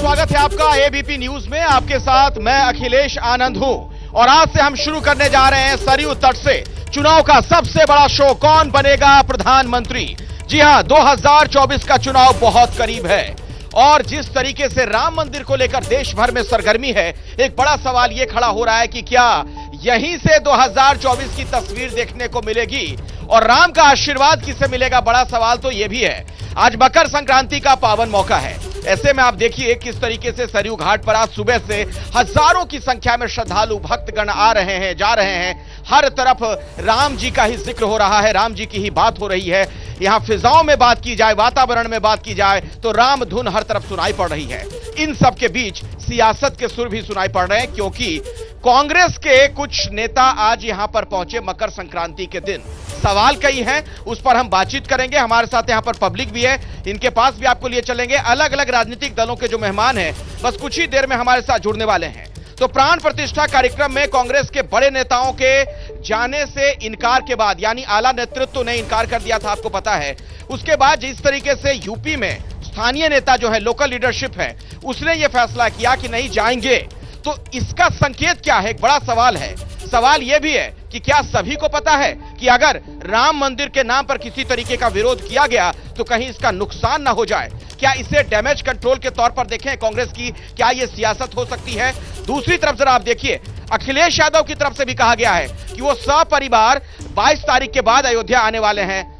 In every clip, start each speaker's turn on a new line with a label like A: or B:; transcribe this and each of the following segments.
A: स्वागत है आपका एबीपी न्यूज में। आपके साथ मैं अखिलेश आनंद हूं और आज से हम शुरू करने जा रहे हैं सरयू तट से चुनाव का सबसे बड़ा शो, कौन बनेगा प्रधानमंत्री। जी हां, 2024 का चुनाव बहुत करीब है और जिस तरीके से राम मंदिर को लेकर देश भर में सरगर्मी है, एक बड़ा सवाल यह खड़ा हो रहा है कि क्या यहीं से 2024 की तस्वीर देखने को मिलेगी और राम का आशीर्वाद किसे मिलेगा। बड़ा सवाल तो यह भी है। आज मकर संक्रांति का पावन मौका है, ऐसे में आप देखिए किस तरीके से सरयू घाट पर आज सुबह से हजारों की संख्या में श्रद्धालु भक्तगण आ रहे हैं, जा रहे हैं। हर तरफ राम जी का ही जिक्र हो रहा है, राम जी की ही बात हो रही है। यहां फिजाओं में बात की जाए, वातावरण में बात की जाए तो राम धुन हर तरफ सुनाई पड़ रही है। इन सब के बीच सियासत के सुर भी सुनाई पड़ रहे हैं, क्योंकि कांग्रेस के कुछ नेता आज यहां पर पहुंचे मकर संक्रांति के दिन। सवाल कई हैं, उस पर हम बातचीत करेंगे। हमारे साथ यहां पर पब्लिक भी है, इनके पास भी आपको लिए चलेंगे। अलग अलग राजनीतिक दलों के जो मेहमान हैं बस कुछ ही देर में हमारे साथ जुड़ने वाले हैं। तो प्राण प्रतिष्ठा कार्यक्रम में कांग्रेस के बड़े नेताओं के जाने से इनकार के बाद, यानी आला नेतृत्व ने इनकार कर दिया था, आपको पता है। उसके बाद जिस तरीके से यूपी में स्थानीय नेता जो है, लोकल लीडरशिप है, उसने यह फैसला किया कि नहीं जाएंगे, तो इसका संकेत क्या है, एक बड़ा सवाल है। सवाल यह भी है कि क्या सभी को पता है कि अगर राम मंदिर के नाम पर किसी तरीके का विरोध किया गया तो कहीं इसका नुकसान ना हो जाए। क्या इसे डैमेज कंट्रोल के तौर पर देखें कांग्रेस की, क्या यह सियासत हो सकती है। दूसरी तरफ जरा आप देखिए, अखिलेश यादव की तरफ से भी कहा गया है कि वो सपरिवार 22 तारीख के बाद अयोध्या आने वाले हैं।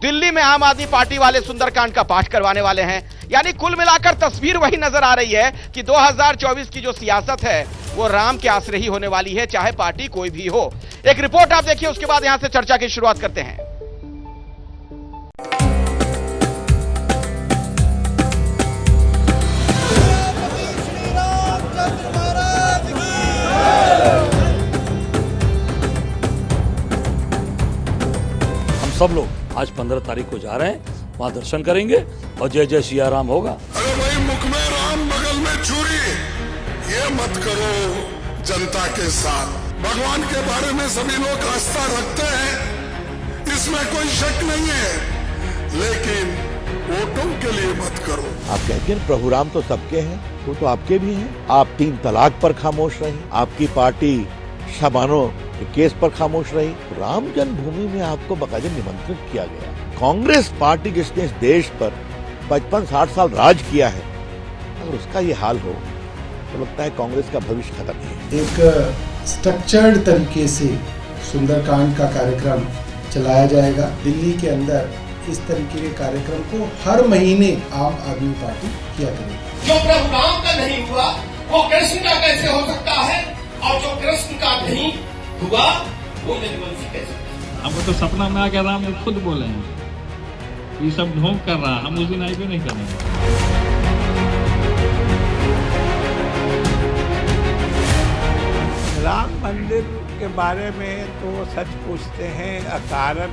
A: दिल्ली में आम आदमी पार्टी वाले सुंदरकांड का पाठ करवाने वाले हैं। यानी कुल मिलाकर तस्वीर वही नजर आ रही है कि 2024 की जो सियासत है वो राम के आसरे ही होने वाली है, चाहे पार्टी कोई भी हो। एक रिपोर्ट आप देखिए, उसके बाद यहां से चर्चा की शुरुआत करते हैं।
B: हम सब लोग आज 15 तारीख को जा रहे हैं, वहां दर्शन करेंगे और जय जय सिया राम होगा।
C: अरे भाई, मुख में राम बगल में छुरी, ये मत करो जनता के साथ। भगवान के बारे में सभी लोग आस्था रखते हैं, इसमें कोई शक नहीं है, लेकिन वोटों के लिए मत करो।
D: आप कहते हैं प्रभु राम तो सबके हैं, वो तो आपके भी हैं। आप 3 तलाक पर खामोश रहे, आपकी पार्टी शबानो केस पर खामोश रही। राम जन्मभूमि में आपको बाकायदा निमंत्रित किया गया। कांग्रेस पार्टी जिसने इस देश पर 55-60 साल राज किया है, अगर उसका ये हाल हो तो लगता है कांग्रेस का भविष्य खत्म है।
E: एक स्ट्रक्चर्ड तरीके से सुंदरकांड का कार्यक्रम चलाया जाएगा। दिल्ली के अंदर इस तरीके के कार्यक्रम को हर महीने आम आदमी पार्टी किया करेगी।
F: जो प्रभु राम का नहीं हुआ वो कृष्ण का कैसे हो सकता है, और जो कृष्ण का नहीं हुआ वो यदुवंशी कैसे।
G: हमको तो सपना में आ गया, राम ने खुद बोले हैं ये सब ढोंग कर रहा, हम उस दिन आईपी नहीं करेंगे।
H: राम मंदिर के बारे में तो सच पूछते हैं अकारण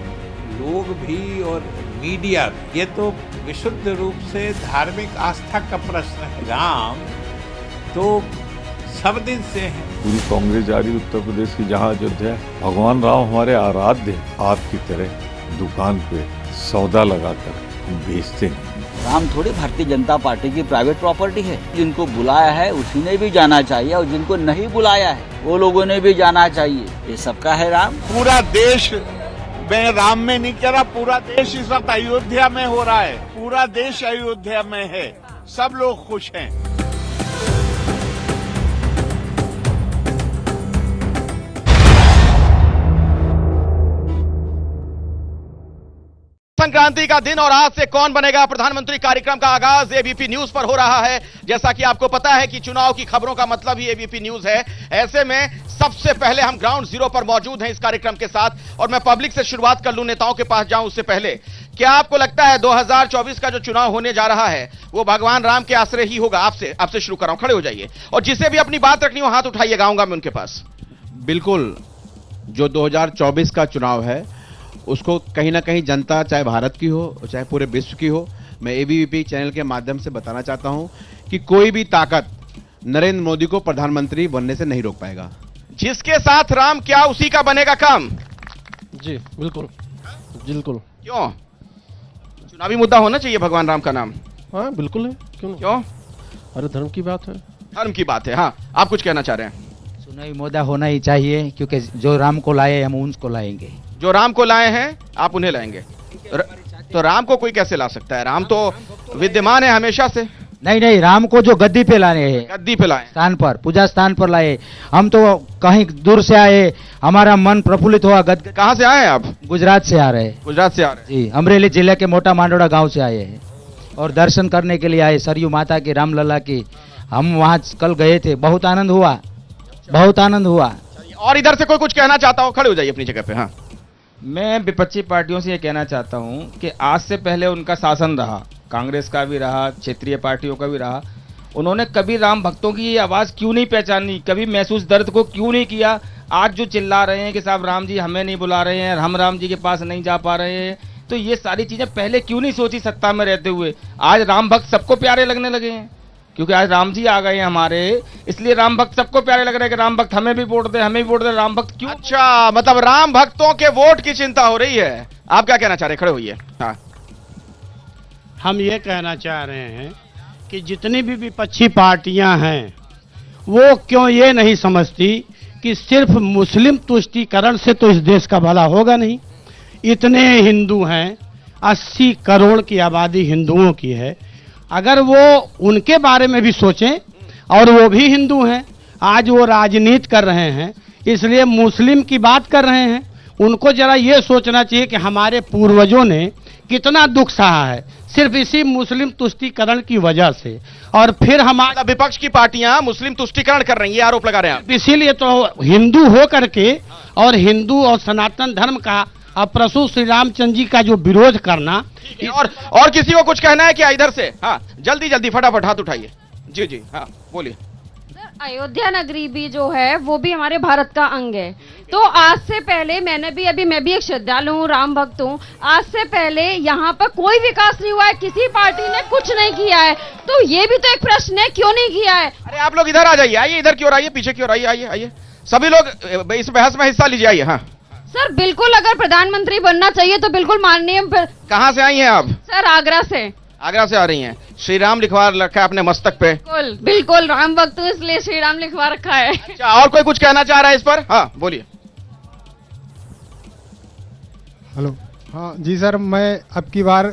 H: लोग भी और मीडिया भी। ये तो विशुद्ध रूप से धार्मिक आस्था का प्रश्न है। राम तो सब दिन से है।
I: पूरी कांग्रेस जा रही उत्तर प्रदेश की जहां अयोध्या है। भगवान राम हमारे आराध्य हैं। आपकी तरह दुकान पे सौदा लगाकर हम बेचते नहीं।
J: राम थोड़ी भारतीय जनता पार्टी की प्राइवेट प्रॉपर्टी है। जिनको बुलाया है उसी ने भी जाना चाहिए और जिनको नहीं बुलाया है वो लोगों ने भी जाना चाहिए। ये सबका है राम।
H: पूरा देश में राम में नहीं कह रहा, पूरा देश इस वक्त अयोध्या में हो रहा है। पूरा देश अयोध्या में है, सब लोग खुश हैं।
A: संक्रांति का दिन और आज से कौन बनेगा प्रधानमंत्री कार्यक्रम का आगाज एबीपी न्यूज पर हो रहा है। जैसा कि आपको पता है कि चुनाव की खबरों का मतलब ही एबीपी न्यूज है। ऐसे में सबसे पहले हम ग्राउंड जीरो पर मौजूद हैं इस कार्यक्रम के साथ और मैं पब्लिक से शुरुआत कर लूं, नेताओं के पास जाऊं उससे पहले। क्या आपको लगता है 2024 का जो चुनाव होने जा रहा है वो भगवान राम के आश्रय ही होगा? आपसे शुरू कर रहा हूं, खड़े हो जाइए और जिसे भी अपनी बात रखनी हो हाथ उठाइएगा, आऊंगा मैं उनके पास।
K: बिल्कुल, जो 2024 का चुनाव है उसको कहीं ना कहीं जनता, चाहे भारत की हो चाहे पूरे विश्व की हो, मैं एबीपी चैनल के माध्यम से बताना चाहता हूं कि कोई भी ताकत नरेंद्र मोदी को प्रधानमंत्री बनने से नहीं रोक पाएगा।
A: जिसके साथ राम, क्या उसी का बनेगा काम?
G: जी बिल्कुल बिल्कुल।
A: क्यों? चुनावी मुद्दा होना चाहिए भगवान राम का नाम।
G: हाँ बिल्कुल है, क्यों नहीं?
A: क्यों?
L: अरे धर्म की बात है,
A: धर्म की बात है। हाँ, आप कुछ कहना चाह रहे हैं?
M: चुनावी मुद्दा होना ही चाहिए, क्योंकि जो राम को लाए हम उनको लाएंगे।
A: जो राम को लाए हैं आप उन्हें लाएंगे। तो राम को कोई कैसे ला सकता है? राम तो विद्यमान है हमेशा से।
M: नहीं, राम को जो गद्दी पे लाने हैं,
A: गद्दी पे लाए,
M: स्थान पर, पूजा स्थान पर लाए। हम तो कहीं दूर से आए, हमारा मन प्रफुल्लित हुआ।
A: कहाँ से आए आप?
M: गुजरात से आ रहे हैं।
A: गुजरात से आ रहे हैं
M: जी, अमरेली जिले के मोटा मांडोड़ा गांव से आए हैं और दर्शन करने के लिए आए सरयू माता की, रामलला की। हम वहाँ कल गए थे, बहुत आनंद हुआ, बहुत आनंद हुआ।
A: और इधर से कोई कुछ कहना चाहता हो, खड़े हो जाइए अपनी जगह पे। हाँ,
N: मैं विपक्षी पार्टियों से ये कहना चाहता हूं कि आज से पहले उनका शासन रहा, कांग्रेस का भी रहा, क्षेत्रीय पार्टियों का भी रहा, उन्होंने कभी राम भक्तों की ये आवाज़ क्यों नहीं पहचानी, कभी महसूस दर्द को क्यों नहीं किया? आज जो चिल्ला रहे हैं कि साहब राम जी हमें नहीं बुला रहे हैं, हम राम जी के पास नहीं जा पा रहे हैं, तो ये सारी चीज़ें पहले क्यों नहीं सोची सत्ता में रहते हुए? आज राम भक्त सबको प्यारे लगने लगे हैं, क्योंकि आज राम जी आ गए हैं हमारे, इसलिए राम भक्त सबको प्यारे लग रहे हैं कि राम भक्त हमें भी वोट दे, हमें भी वोट दे। राम भक्त क्यों?
A: अच्छा, मतलब राम भक्तों के वोट की चिंता हो रही है। आप क्या कहना चाह रहे हैं? खड़े होइए। हाँ,
O: हम ये कहना चाह रहे हैं कि जितनी भी विपक्षी पार्टियां हैं वो क्यों ये नहीं समझती कि सिर्फ मुस्लिम तुष्टीकरण से तो इस देश का भला होगा नहीं। इतने हिंदू हैं, 80 करोड़ की आबादी हिंदुओं की है। अगर वो उनके बारे में भी सोचें, और वो भी हिंदू हैं, आज वो राजनीति कर रहे हैं, इसलिए मुस्लिम की बात कर रहे हैं। उनको जरा ये सोचना चाहिए कि हमारे पूर्वजों ने कितना दुख सहा है सिर्फ इसी मुस्लिम तुष्टीकरण की वजह से। और फिर हमारा
A: विपक्ष की पार्टियां मुस्लिम तुष्टीकरण कर रही हैं, आरोप लगा रहे हैं।
O: इसीलिए तो हिंदू हो करके और हिंदू और सनातन धर्म का और प्रभु श्री रामचंद्र जी का जो विरोध करना।
A: और किसी को कुछ कहना है क्या इधर से? हाँ, जल्दी जल्दी फटाफट हाथ उठाइए। जी जी, हाँ बोलिए।
P: अयोध्या नगरी भी जो है वो भी हमारे भारत का अंग है। तो आज से पहले मैं भी एक श्रद्धालु हूँ, राम भक्त हूँ। आज से पहले यहाँ पर कोई विकास नहीं हुआ है, किसी पार्टी ने कुछ नहीं किया है। तो ये भी तो एक प्रश्न है, क्यों नहीं किया है?
A: अरे आप लोग इधर आ जाइए, आइए इधर की ओर आइए, पीछे की ओर आइए, आइए आइए, सभी लोग इस बहस में हिस्सा लीजिए। आइए। हाँ
P: सर, बिल्कुल, अगर प्रधानमंत्री बनना चाहिए तो बिल्कुल माननीय।
A: कहाँ से आई हैं आप?
P: सर, आगरा से।
A: आगरा से आ रही हैं। श्री राम लिखवा रखा है अपने मस्तक पे?
P: बिल्कुल बिल्कुल, राम भक्त हूँ इसलिए श्री राम लिखवा रखा है।
A: अच्छा, और कोई कुछ कहना चाह रहा है इस पर? हाँ बोलिए।
Q: हेलो। हाँ जी सर, मैं अब की बार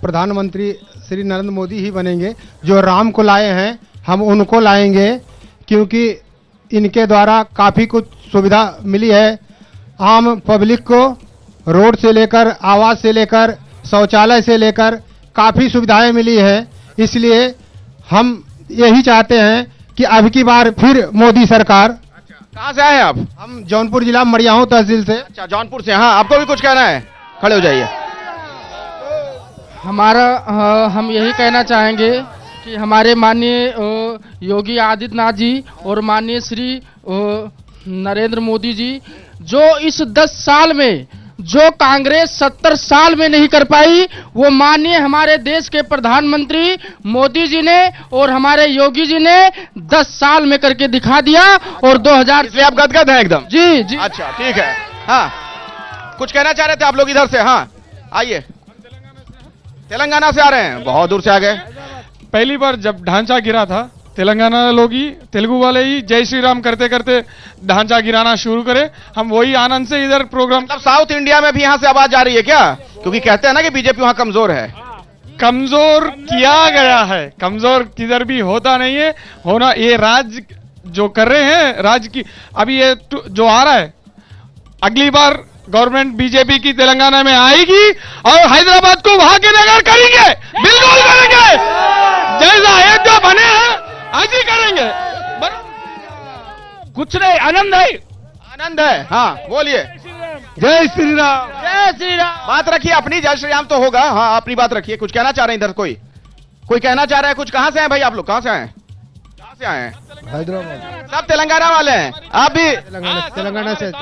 Q: प्रधानमंत्री श्री नरेंद्र मोदी ही बनेंगे। जो राम को लाए हैं हम उनको लाएंगे, क्योंकि इनके द्वारा काफ़ी कुछ सुविधा मिली है आम पब्लिक को। रोड से लेकर, आवास से लेकर, शौचालय से लेकर काफ़ी सुविधाएं मिली है। इसलिए हम यही चाहते हैं कि अब की बार फिर मोदी सरकार।
A: कहाँ से आए आप?
Q: हम जौनपुर जिला मड़ियाहू तहसील से।
A: अच्छा, जौनपुर से। हाँ, आपको भी कुछ कहना है? खड़े हो जाइए।
R: हम यही कहना चाहेंगे कि हमारे माननीय योगी आदित्यनाथ जी और माननीय श्री नरेंद्र मोदी जी, जो इस 10 साल में जो कांग्रेस 70 साल में नहीं कर पाई, वो माननीय हमारे देश के प्रधानमंत्री मोदी जी ने और हमारे योगी जी ने 10 साल में करके दिखा दिया। और 2000
A: इसलिए आप गदगद हैं एकदम?
R: जी जी।
A: अच्छा, ठीक है। हाँ, कुछ कहना चाह रहे थे आप लोग इधर से? हाँ आइए। तेलंगाना से आ रहे हैं, बहुत दूर से आ गए।
S: पहली बार जब ढांचा गिरा था, तेलंगाना लोग ही, तेलुगु वाले ही जय श्री राम करते करते ढांचा गिराना शुरू करे। हम वही आनंद से इधर प्रोग्राम।
A: मतलब साउथ इंडिया में भी यहाँ से आवाज आ रही है क्या? क्योंकि कहते हैं ना कि बीजेपी वहाँ कमजोर है।
S: कमजोर किया गया है, कमजोर किधर भी होता नहीं है। होना ये राज जो कर रहे हैं, राज की अभी ये जो आ रहा है, अगली बार गवर्नमेंट बीजेपी की तेलंगाना में आएगी और हैदराबाद को वहां के नगर करेंगे, बिल्कुल करेंगे। जैसा अयोध्या बने हैं आज ही करेंगे।
A: कुछ नहीं, आनंद है, आनंद है। हाँ बोलिए।
Q: जय श्री राम,
A: जय श्री राम। बात रखिए अपनी, जय श्री राम तो होगा। हाँ, अपनी बात रखिए। कुछ कहना चाह रहे हैं इधर? कोई कहना चाह रहा है कुछ? कहां से हैं भाई आप लोग? कहां से आए? कहां से आए हैं?
Q: हैदराबाद।
A: सब तेलंगाना वाले हैं? आप भी?
Q: तेलंगाना से।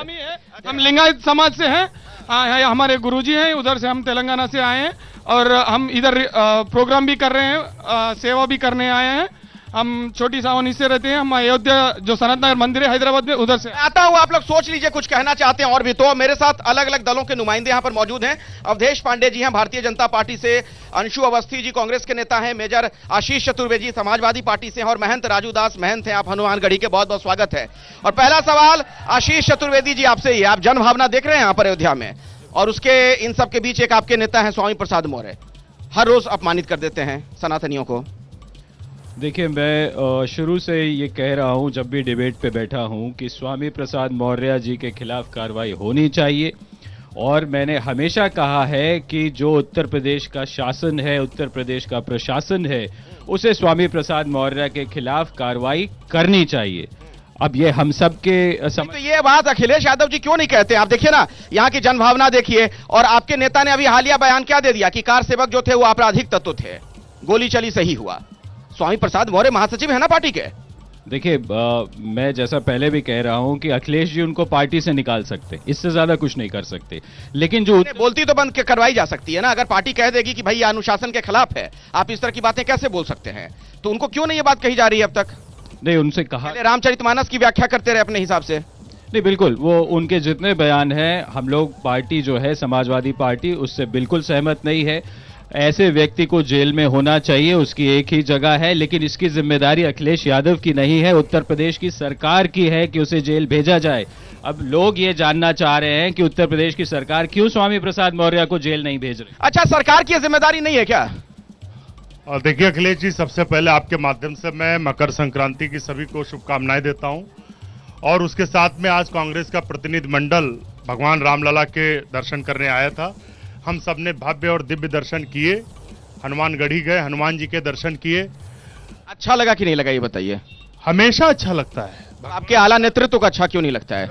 S: हम लिंगायत समाज से हैं। हमारे गुरुजी हैं, उधर से हम तेलंगाना से आए हैं और हम इधर प्रोग्राम भी कर रहे हैं, सेवा भी करने आए हैं। हम छोटी सावनी से रहते हैं, हम अयोध्या जो सनत नगर मंदिर है हैदराबाद में उधर से
A: आता हूं। आप लोग सोच लीजिए, कुछ कहना चाहते हैं और भी। तो मेरे साथ अलग अलग दलों के नुमाइंदे यहां पर मौजूद हैं। अवधेश पांडे जी हैं भारतीय जनता पार्टी से, अंशु अवस्थी जी कांग्रेस के नेता हैं, मेजर आशीष चतुर्वेदी समाजवादी पार्टी से हैं और महंत राजू दास महंत हैं। आप हनुमानगढ़ी के, बहुत बहुत स्वागत है। और पहला सवाल आशीष चतुर्वेदी जी आपसे ही है। आप जन भावना देख रहे हैं यहां पर अयोध्या में, और उसके इन सब के बीच एक आपके नेता हैं स्वामी प्रसाद मौर्य, हर रोज अपमानित कर देते हैं सनातनियों को।
L: देखिए, मैं शुरू से ये कह रहा हूं, जब भी डिबेट पे बैठा हूं, कि स्वामी प्रसाद मौर्य जी के खिलाफ कार्रवाई होनी चाहिए। और मैंने हमेशा कहा है कि जो उत्तर प्रदेश का शासन है, उत्तर प्रदेश का प्रशासन है, उसे स्वामी प्रसाद मौर्य के खिलाफ कार्रवाई करनी चाहिए। अब ये हम सब के
A: तो ये बात अखिलेश यादव जी क्यों नहीं कहते? आप देखिए ना, यहाँ की जनभावना देखिए। और आपके नेता ने अभी हालिया बयान क्या दे दिया कि कार सेवक जो थे वो आपराधिक तत्व थे, गोली चली सही हुआ। स्वामी प्रसाद मौर्य महासचिव है ना पार्टी के।
L: देखिए, मैं जैसा पहले भी कह रहा हूं कि अखिलेश जी उनको पार्टी से निकाल सकते, इससे ज्यादा कुछ नहीं कर सकते। लेकिन जो
A: बोलती तो बंद करवाई जा सकती है ना। अगर पार्टी कह देगी कि भाई ये अनुशासन के खिलाफ है, आप इस तरह की बातें कैसे बोल सकते हैं? तो उनको क्यों नहीं ये बात कही जा रही है अब तक?
L: नहीं, उनसे कहा,
A: रामचरितमानस की व्याख्या करते रहे अपने हिसाब से।
L: नहीं, बिल्कुल, वो उनके जितने बयान हैं, हम लोग पार्टी जो है समाजवादी पार्टी, उससे बिल्कुल सहमत नहीं है। ऐसे व्यक्ति को जेल में होना चाहिए, उसकी एक ही जगह है। लेकिन इसकी जिम्मेदारी अखिलेश यादव की नहीं है, उत्तर प्रदेश की सरकार की है कि उसे जेल भेजा जाए। अब लोग ये जानना चाह रहे हैं कि उत्तर प्रदेश की सरकार क्यों स्वामी प्रसाद मौर्य को जेल नहीं भेज रही।
A: अच्छा, सरकार की जिम्मेदारी नहीं है क्या?
T: और देखिए अखिलेश जी, सबसे पहले आपके माध्यम से मैं मकर संक्रांति की सभी को शुभकामनाएं देता हूं। और उसके साथ में आज कांग्रेस का प्रतिनिधि मंडल भगवान रामलला के दर्शन करने आया था। हम सब ने भव्य और दिव्य दर्शन किए, हनुमानगढ़ी गए, हनुमान जी के दर्शन किए।
A: अच्छा लगा कि नहीं लगा ये बताइए?
T: हमेशा अच्छा लगता है।
A: आपके आला नेतृत्व को अच्छा क्यों नहीं लगता है?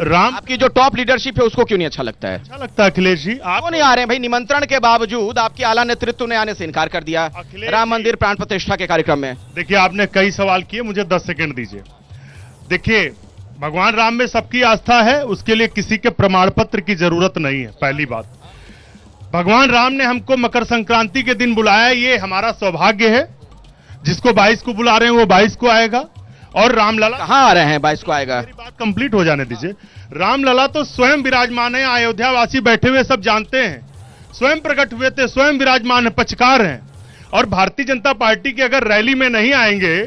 T: राम
A: आपकी जो टॉप लीडरशिप है उसको क्यों नहीं अच्छा लगता है?
T: अच्छा लगता है अखिलेश जी। आप
A: क्यों नहीं आ रहे हैं भाई? निमंत्रण के बावजूद आपके आला नेतृत्व ने आने से इनकार कर दिया राम मंदिर प्राण प्रतिष्ठा के कार्यक्रम में।
T: देखिए, आपने कई सवाल किए, मुझे 10 सेकंड दीजिए। देखिए, भगवान राम में सबकी आस्था है, उसके लिए किसी के प्रमाण पत्र की जरूरत नहीं है। पहली बात, भगवान राम ने हमको मकर संक्रांति के दिन बुलाया, ये हमारा सौभाग्य है। जिसको 22 को बुला रहे हैं वो 22 को आएगा। और रामलला
A: कहां आ रहे हैं? 22 को आएगा।
T: मेरी बात कंप्लीट हो जाने दीजिए। रामलला तो स्वयं विराजमान है, अयोध्या वासी बैठे हुए सब जानते हैं, स्वयं प्रकट हुए थे, स्वयं विराजमान है, पचकार हैं। और भारतीय जनता पार्टी के अगर रैली में नहीं आएंगे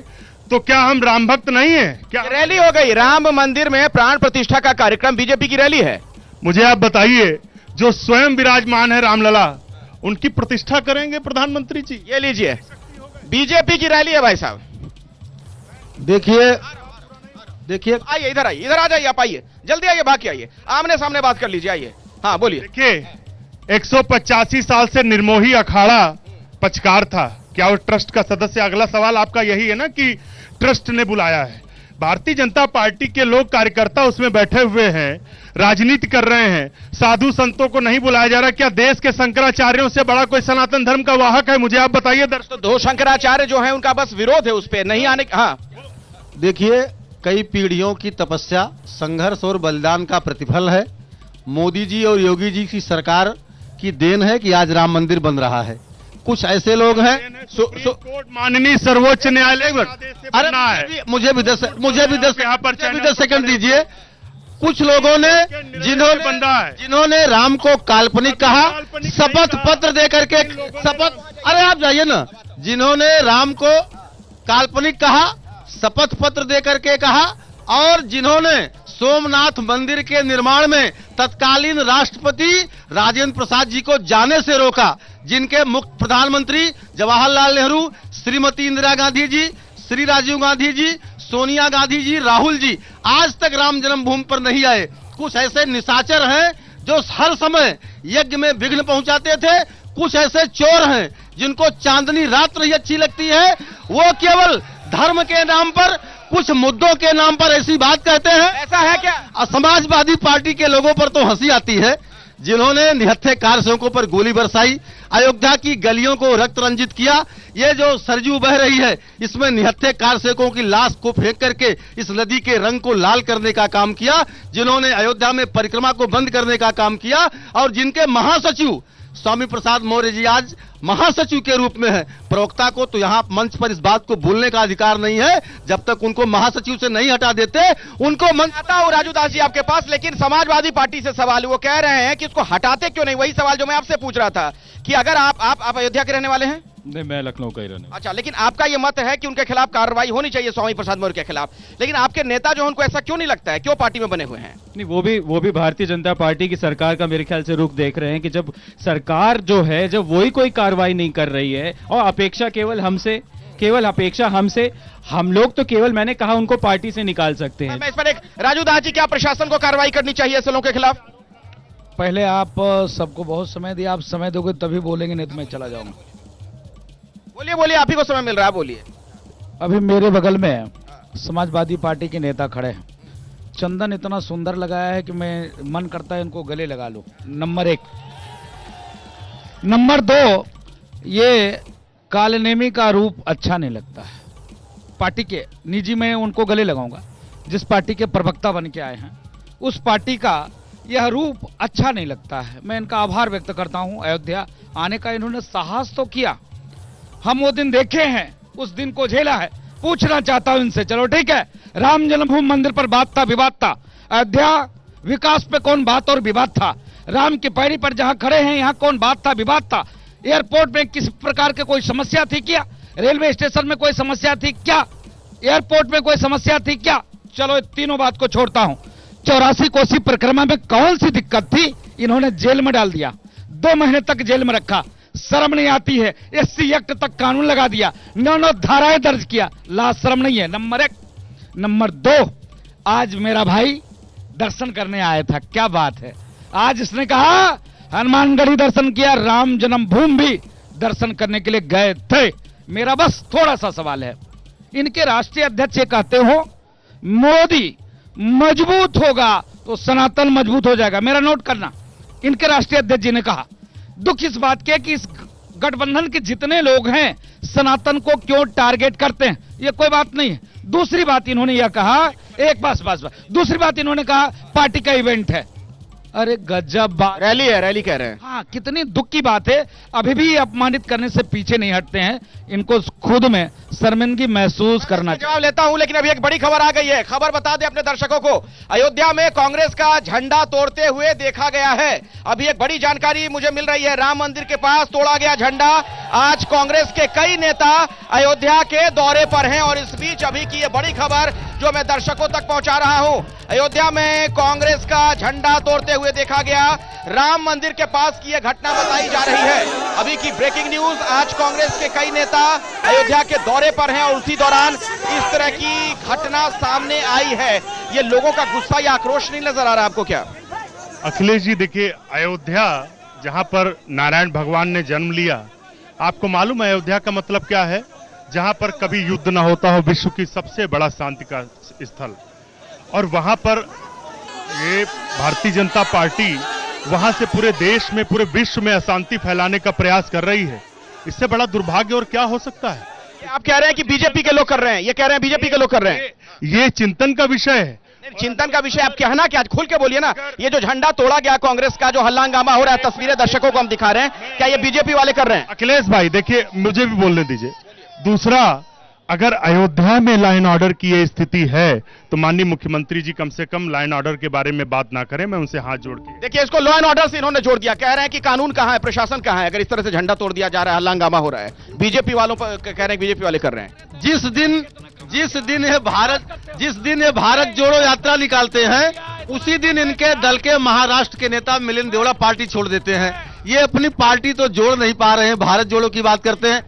T: तो क्या हम राम भक्त नहीं है क्या?
A: रैली हो गई, राम मंदिर में प्राण प्रतिष्ठा का कार्यक्रम बीजेपी की रैली है।
T: मुझे आप बताइए, जो स्वयं विराजमान है रामलला, उनकी प्रतिष्ठा करेंगे प्रधानमंत्री जी?
A: ये लीजिए, बीजेपी की रैली है भाई साहब।
U: देखिए
A: आइए, इधर आइए, इधर आ जाइए, आप आइए, जल्दी आइए, बाकी आइए, आमने सामने बात कर लीजिए, आइए। हाँ बोलिए।
T: देखिए, 185 साल से निर्मोही अखाड़ा पचकार था, क्या वो ट्रस्ट का सदस्य? अगला सवाल आपका यही है ना कि ट्रस्ट ने बुलाया है। भारतीय जनता पार्टी के लोग कार्यकर्ता उसमें बैठे हुए हैं, राजनीति कर रहे हैं, साधु संतों को नहीं बुलाया जा रहा। क्या देश के शंकराचार्यों से बड़ा कोई सनातन धर्म का वाहक है? मुझे आप बताइए।
A: तो 2 शंकराचार्य जो हैं उनका बस विरोध है, उस पर नहीं आने का। हाँ
U: देखिए, कई पीढ़ियों की तपस्या, संघर्ष और बलिदान का प्रतिफल है। मोदी जी और योगी जी की सरकार की देन है कि आज राम मंदिर बन रहा है। कुछ ऐसे लोग हैं,
T: माननीय सर्वोच्च न्यायालय,
U: अरे मुझे भी 10 सेकंड दीजिए। कुछ लोगों ने जिन्होंने राम को काल्पनिक कहा, शपथ पत्र दे करके अरे आप जाइए ना, जिन्होंने राम को काल्पनिक कहा, शपथ पत्र दे करके कहा, और जिन्होंने सोमनाथ मंदिर के निर्माण में तत्कालीन राष्ट्रपति राजेंद्र प्रसाद जी को जाने से रोका, जिनके मुख्य प्रधानमंत्री जवाहरलाल नेहरू, श्रीमती इंदिरा गांधी जी, श्री राजीव गांधी जी, सोनिया गांधी जी, राहुल जी आज तक राम जन्मभूमि पर नहीं आए। कुछ ऐसे निशाचर हैं जो हर समय यज्ञ में विघ्न पहुंचाते थे। कुछ ऐसे चोर हैं जिनको चांदनी रात नहीं अच्छी लगती है, वो केवल धर्म के नाम पर, कुछ मुद्दों के नाम पर ऐसी बात कहते हैं।
A: ऐसा है क्या?
U: समाजवादी पार्टी के लोगों पर तो हंसी आती है, जिन्होंने निहत्थे कारसेवकों पर गोली बरसाई, अयोध्या की गलियों को रक्त रंजित किया। ये जो सरजू बह रही है, इसमें निहत्थे कारसेवकों की लाश को फेंक करके इस नदी के रंग को लाल करने का काम किया, जिन्होंने अयोध्या में परिक्रमा को बंद करने का काम किया, और जिनके महासचिव स्वामी प्रसाद मौर्य जी आज महासचिव के रूप में है। प्रवक्ता को तो यहाँ मंच पर इस बात को बोलने का अधिकार नहीं है। जब तक उनको महासचिव से नहीं हटा देते उनको मंच।
A: आता हूं राजू दास जी आपके पास, लेकिन समाजवादी पार्टी से सवाल, वो कह रहे हैं कि उसको हटाते क्यों नहीं। वही सवाल जो मैं आपसे पूछ रहा था कि अगर आप अयोध्या के रहने वाले हैं।
L: नहीं, मैं लखनऊ का ही रहने।
A: अच्छा, लेकिन आपका यह मत है कि उनके खिलाफ कार्रवाई होनी चाहिए, स्वामी प्रसाद मौर्य के खिलाफ, लेकिन आपके नेता जो उनको ऐसा क्यों नहीं लगता है, क्यों पार्टी में बने हुए हैं?
L: नहीं, वो भी भारतीय जनता पार्टी की सरकार का मेरे ख्याल से रुख देख रहे हैं कि जब सरकार जो है, जब वही कोई कार्रवाई नहीं कर रही है और अपेक्षा केवल हमसे, हम लोग तो केवल, मैंने कहा, उनको पार्टी से निकाल सकते हैं।
A: मैं इस पर एक, राजू दास जी, क्या प्रशासन को कार्रवाई करनी चाहिए ऐसे लोगों के खिलाफ?
M: पहले आप सबको बहुत समय दिया, आप समय दोगे तभी बोलेंगे, नहीं तो मैं चला जाऊंगा।
A: बोलिए, आप ही को समय मिल रहा है, बोलिए।
M: अभी मेरे बगल में समाजवादी पार्टी के नेता खड़े हैं। चंदन इतना सुंदर लगाया है कि मैं मन करता है इनको गले लगा लूं। नंबर 1। नंबर 2, ये कालनेमी का रूप अच्छा नहीं लगता है पार्टी के। निजी में उनको गले लगाऊंगा। जिस पार्टी के प्रवक्ता बन के आए हैं उस पार्टी का यह रूप अच्छा नहीं लगता है। मैं इनका आभार व्यक्त करता हूं। अयोध्या आने का इन्होंने साहस तो किया, हम वो दिन देखे हैं, उस दिन को झेला है। पूछना चाहता हूं इनसे, चलो ठीक है, राम जन्मभूमि मंदिर पर बात था, विवाद था, अयोध्या विकास पे कौन बात और विवाद था, राम की पैड़ी पर जहां खड़े हैं यहां कौन बात था, विवाद था, एयरपोर्ट में किस प्रकार के कोई समस्या थी क्या, रेलवे स्टेशन में कोई समस्या थी क्या, एयरपोर्ट में कोई समस्या थी क्या। चलो तीनों बात को छोड़ता हूं। 84 कोसी परिक्रमा में कौन सी दिक्कत थी, इन्होंने जेल में डाल दिया, 2 महीने तक जेल में रखा, शर्म नहीं आती है। SC एक्ट तक कानून लगा दिया, 9 धाराएं दर्ज किया, लाज शर्म नहीं है। नंबर 1। नंबर 2, आज मेरा भाई दर्शन करने आया था, क्या बात है। आज इसने कहा हनुमानगढ़ी दर्शन किया, राम जन्मभूमि भी दर्शन करने के लिए गए थे। मेरा बस थोड़ा सा सवाल है, इनके राष्ट्रीय अध्यक्ष ये कहते हो मोदी मजबूत होगा तो सनातन मजबूत हो जाएगा। मेरा नोट करना, इनके राष्ट्रीय अध्यक्ष जी ने कहा। दुख इस बात के कि इस गठबंधन के जितने लोग हैं सनातन को क्यों टारगेट करते हैं, ये कोई बात नहीं है। दूसरी बात इन्होंने यह कहा, दूसरी बात इन्होंने कहा पार्टी का इवेंट है। अरे गजब बात,
A: रैली है, रैली कह रहे हैं।
M: हाँ, कितनी दुख की बात है। अभी भी अपमानित करने से पीछे नहीं हटते हैं, इनको खुद में शर्मिंदगी महसूस करना चाहिए।
A: जवाब लेता हूं, लेकिन अभी एक बड़ी खबर आ गई है। खबर बता दें अपने दर्शकों को, अयोध्या में कांग्रेस का झंडा तोड़ते हुए देखा गया है। अभी एक बड़ी जानकारी मुझे मिल रही है, राम मंदिर के पास तोड़ा गया झंडा। आज कांग्रेस के कई नेता अयोध्या के दौरे पर हैं और इस बीच अभी की ये बड़ी खबर जो मैं दर्शकों तक पहुंचा रहा हूं। अयोध्या में कांग्रेस का झंडा तोड़ते हुए देखा गया, राम मंदिर के पास की यह घटना बताई जा रही है। अभी की ब्रेकिंग न्यूज, आज कांग्रेस के कई नेता अयोध्या के दौरे पर हैं और उसी दौरान इस तरह की घटना सामने आई है। ये लोगों का गुस्सा या आक्रोश नहीं नजर आ रहा आपको क्या?
T: अखिलेश जी देखिए, अयोध्या जहां पर नारायण भगवान ने जन्म लिया, आपको मालूम है अयोध्या का मतलब क्या है? जहां पर कभी युद्ध ना होता हो, विश्व की सबसे बड़ा शांति का स्थल। और वहां पर ये भारतीय जनता पार्टी वहां से पूरे देश में, पूरे विश्व में अशांति फैलाने का प्रयास कर रही है। इससे बड़ा दुर्भाग्य और क्या हो सकता है?
A: आप कह रहे हैं कि बीजेपी के लोग कर रहे हैं, ये कह रहे हैं बीजेपी के लोग कर रहे हैं।
T: ये चिंतन का विषय है।
A: चिंतन का विषय आप कहना क्या, खुल के बोलिए ना। ये जो झंडा तोड़ा गया कांग्रेस का, जो हल्ला हंगामा हो रहा है, तस्वीरें दर्शकों को हम दिखा रहे हैं, क्या ये बीजेपी वाले कर रहे हैं?
T: अखिलेश भाई देखिए, मुझे भी बोलने दीजिए। दूसरा, अगर अयोध्या में लॉ एंड ऑर्डर की ये स्थिति है तो माननीय मुख्यमंत्री जी कम से कम लॉ एंड ऑर्डर के बारे में बात ना करें, मैं उनसे हाथ जोड़ के।
A: देखिए, इसको लॉ एंड ऑर्डर से इन्होंने जोड़ दिया, कह रहे हैं कि कानून कहां है, प्रशासन कहां है, अगर इस तरह से झंडा तोड़ दिया जा रहा है, हल्ला हंगामा हो रहा है। बीजेपी वालों पर कह रहे हैं, बीजेपी वाले कर रहे हैं।
U: जिस दिन ये भारत जोड़ो यात्रा निकालते हैं, उसी दिन इनके दल के महाराष्ट्र के नेता मिलिंद देवड़ा पार्टी छोड़ देते हैं। ये अपनी पार्टी तो जोड़ नहीं पा रहे हैं, भारत जोड़ो की बात करते हैं।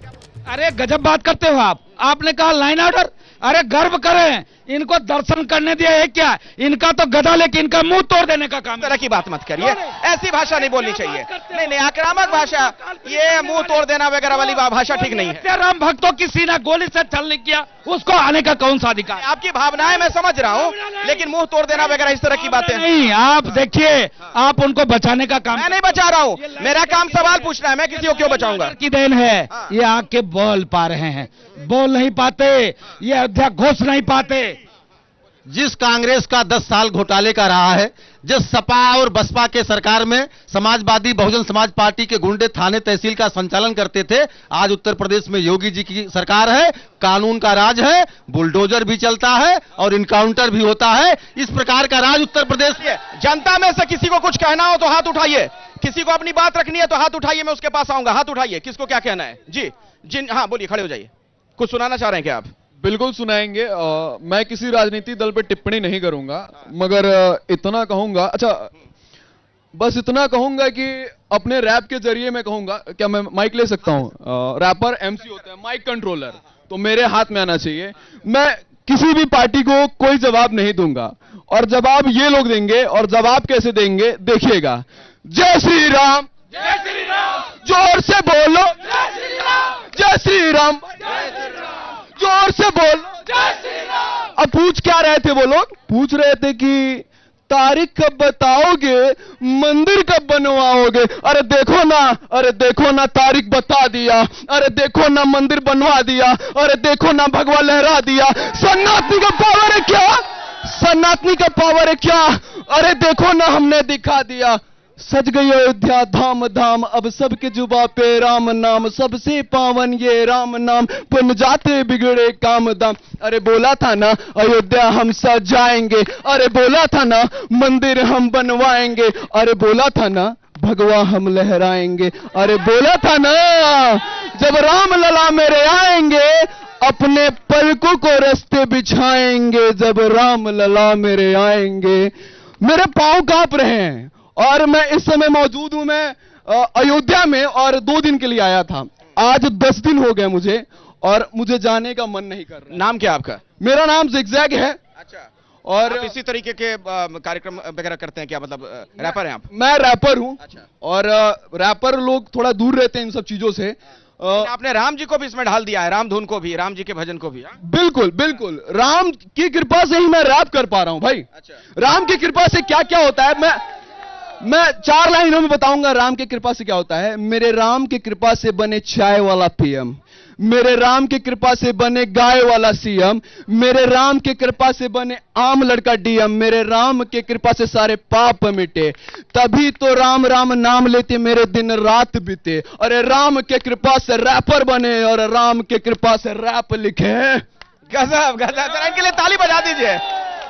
M: अरे गजब बात करते हो आप। आपने कहा लाइन ऑर्डर, अरे गर्व करें, इनको दर्शन करने दिया है क्या? इनका तो गदा लेके इनका मुंह तोड़ देने का काम।
A: तरह की बात मत करिए, ऐसी भाषा नहीं बोलनी चाहिए। नहीं, आक्रामक भाषा, ये मुंह तोड़ देना वगैरह वाली भाषा ठीक नहीं है।
M: राम भक्तों की सीना गोली से छल नहीं किया, उसको आने का कौन सा अधिकार?
A: आपकी भावनाएं मैं समझ रहा हूं, लेकिन मुंह तोड़ देना वगैरह इस तरह की बातें
M: नहीं। आप देखिए, आप उनको बचाने का काम।
A: मैं नहीं बचा रहा हूं, मेरा काम सवाल पूछना है, मैं किसी को क्यों बचाऊंगा?
M: की देन है, ये आके बोल पा रहे हैं, बोल नहीं पाते, ये अयोध्या घुस नहीं पाते।
U: जिस कांग्रेस का 10 साल घोटाले का रहा है, जिस सपा और बसपा के सरकार में समाजवादी बहुजन समाज पार्टी के गुंडे थाने तहसील का संचालन करते थे, आज उत्तर प्रदेश में योगी जी की सरकार है, कानून का राज है, बुलडोजर भी चलता है और इनकाउंटर भी होता है। इस प्रकार का राज उत्तर प्रदेश में।
A: जनता में से किसी को कुछ कहना हो तो हाथ उठाइए, किसी को अपनी बात रखनी है तो हाथ उठाइए, मैं उसके पास आऊंगा। हाथ उठाइए, किसको क्या कहना है? जी जिन हाँ बोलिए, खड़े हो जाइए। कुछ सुनाना चाह रहे हैं क्या आप?
B: बिल्कुल सुनाएंगे। मैं किसी राजनीतिक दल पे टिप्पणी नहीं करूंगा, मगर इतना कहूंगा, अच्छा बस इतना कहूंगा कि अपने रैप के जरिए मैं कहूंगा, क्या मैं माइक ले सकता हूं? रैपर एमसी होता है, माइक कंट्रोलर, तो मेरे हाथ में आना चाहिए। मैं किसी भी पार्टी को कोई जवाब नहीं दूंगा, और जवाब ये लोग देंगे, और जवाब कैसे देंगे देखिएगा। जय श्री राम, जय श्री राम, जोर से बोलो जय श्री राम, जय श्री राम, जोर से बोलो जय श्री राम। अब पूछ क्या रहे थे वो लोग? पूछ रहे थे कि तारीख कब बताओगे, मंदिर कब बनवाओगे? अरे देखो ना, अरे देखो ना, तारीख बता दिया, अरे देखो ना, मंदिर बनवा दिया, अरे देखो ना, भगवा लहरा दिया। सन्नाटनी का पावर है क्या? सन्नाटनी का पावर है क्या? अरे देखो ना, हमने दिखा दिया। सज गई अयोध्या धाम धाम, अब सबके जुबा पे राम नाम, सबसे पावन ये राम नाम, बन जाते बिगड़े काम दाम। अरे बोला था ना अयोध्या हम सजाएंगे, अरे बोला था ना मंदिर हम बनवाएंगे, अरे बोला था ना भगवा हम लहराएंगे, अरे बोला था ना जब राम लला मेरे आएंगे, अपने पलकों को रास्ते बिछाएंगे, जब राम लला मेरे आएंगे। मेरे पांव कांप रहे हैं और मैं इस समय मौजूद हूं, मैं अयोध्या में, और 2 दिन के लिए आया था। आज 10 दिन हो गए मुझे, और मुझे जाने का मन नहीं कर रहा।
A: नाम क्या आपका?
U: मेरा नाम जिगजैग है।
A: अच्छा,
U: और
A: आप इसी तरीके के कार्यक्रम वगैरह करते हैं क्या? मतलब रैपर हैं आप?
U: मैं रैपर हूं। अच्छा। और रैपर लोग थोड़ा दूर रहते हैं इन सब चीजों से।
A: आपने राम जी को भी इसमें ढाल दिया है, राम धुन को भी, राम जी के भजन को भी।
U: बिल्कुल बिल्कुल, राम की कृपा से ही मैं रैप कर पा रहा हूं भाई। अच्छा। राम की कृपा से क्या क्या होता है मैं 4 लाइनों में बताऊंगा राम की कृपा से क्या होता है। मेरे राम की कृपा से बने चाय वाला पीएम, मेरे राम की कृपा से बने गाय वाला सीएम, मेरे राम की कृपा से बने आम लड़का डीएम, मेरे राम की कृपा से सारे पाप मिटे, तभी तो राम राम नाम लेते मेरे दिन रात बीते। अरे राम के कृपा से रैपर बने और राम के कृपा से रैप लिखे।
A: गजब गजब, जरा इनके लिए ताली बजा दीजिए।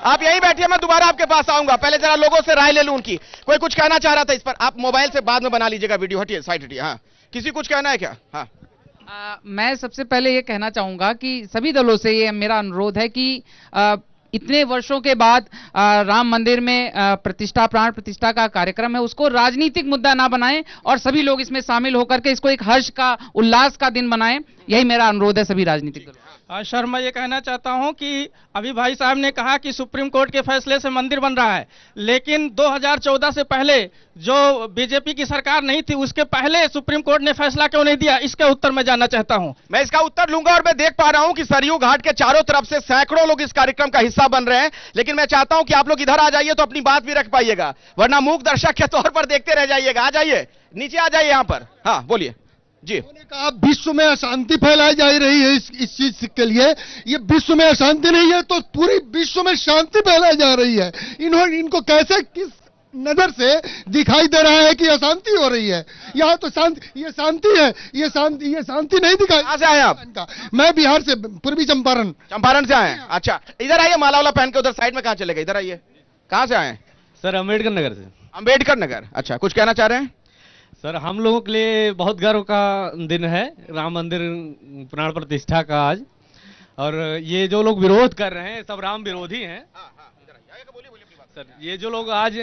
A: आप यहीं बैठिए, मैं दोबारा आपके पास आऊंगा। पहले जरा लोगों से राय ले लूं उनकी। कोई कुछ कहना चाह रहा था इस पर? आप मोबाइल से बाद में बना लीजिएगा वीडियो। हटिए, साइड हटिए। हाँ, किसी कुछ कहना है क्या? हाँ,
V: मैं सबसे पहले ये कहना चाहूंगा कि सभी दलों से ये मेरा अनुरोध है कि इतने वर्षों के बाद राम मंदिर में प्रतिष्ठा, प्राण प्रतिष्ठा का कार्यक्रम है, उसको राजनीतिक मुद्दा ना बनाएं और सभी लोग इसमें शामिल होकर के इसको एक हर्ष का, उल्लास का दिन बनाएं। यही मेरा अनुरोध है सभी राजनीतिक दलों।
R: सर, मैं ये कहना चाहता हूं कि अभी भाई साहब ने कहा कि सुप्रीम कोर्ट के फैसले से मंदिर बन रहा है, लेकिन 2014 से पहले जो बीजेपी की सरकार नहीं थी, उसके पहले सुप्रीम कोर्ट ने फैसला क्यों नहीं दिया? इसका उत्तर मैं जानना चाहता हूं।
A: मैं इसका उत्तर लूंगा। और मैं देख पा रहा हूं कि सरयू घाट के चारों तरफ से सैकड़ों लोग इस कार्यक्रम का हिस्सा बन रहे हैं, लेकिन मैं चाहता हूं कि आप लोग इधर आ जाइए तो अपनी बात भी रख पाइएगा, वरना मूक दर्शक के तौर पर देखते रह जाइएगा। आ जाइए, नीचे आ जाइए यहां पर। हाँ बोलिए जी।
W: उन्होंने कहा विश्व में अशांति फैलाई जा रही है इस चीज के लिए। ये विश्व में अशांति नहीं है तो पूरी विश्व में शांति फैलाई जा रही है। इनको कैसे, किस नजर से दिखाई दे रहा है कि अशांति हो रही है? यहाँ तो शांति, ये शांति है, ये शांति नहीं दिखाई।
A: कहां से आए आप?
W: मैं बिहार से, पूर्वी चंपारण।
A: चंपारण से आए? अच्छा, इधर आइए, माला वाला पहन के उधर साइड में कहां चले गए? इधर आइए। कहां से आए?
X: सर, अम्बेडकर नगर से।
A: अम्बेडकर नगर, अच्छा। कुछ कहना चाह रहे हैं?
X: सर, हम लोगों के लिए बहुत गर्व का दिन है, राम मंदिर प्राण प्रतिष्ठा का आज। और ये जो लोग विरोध कर रहे हैं सब राम विरोधी हैं। सर, ये जो लोग आज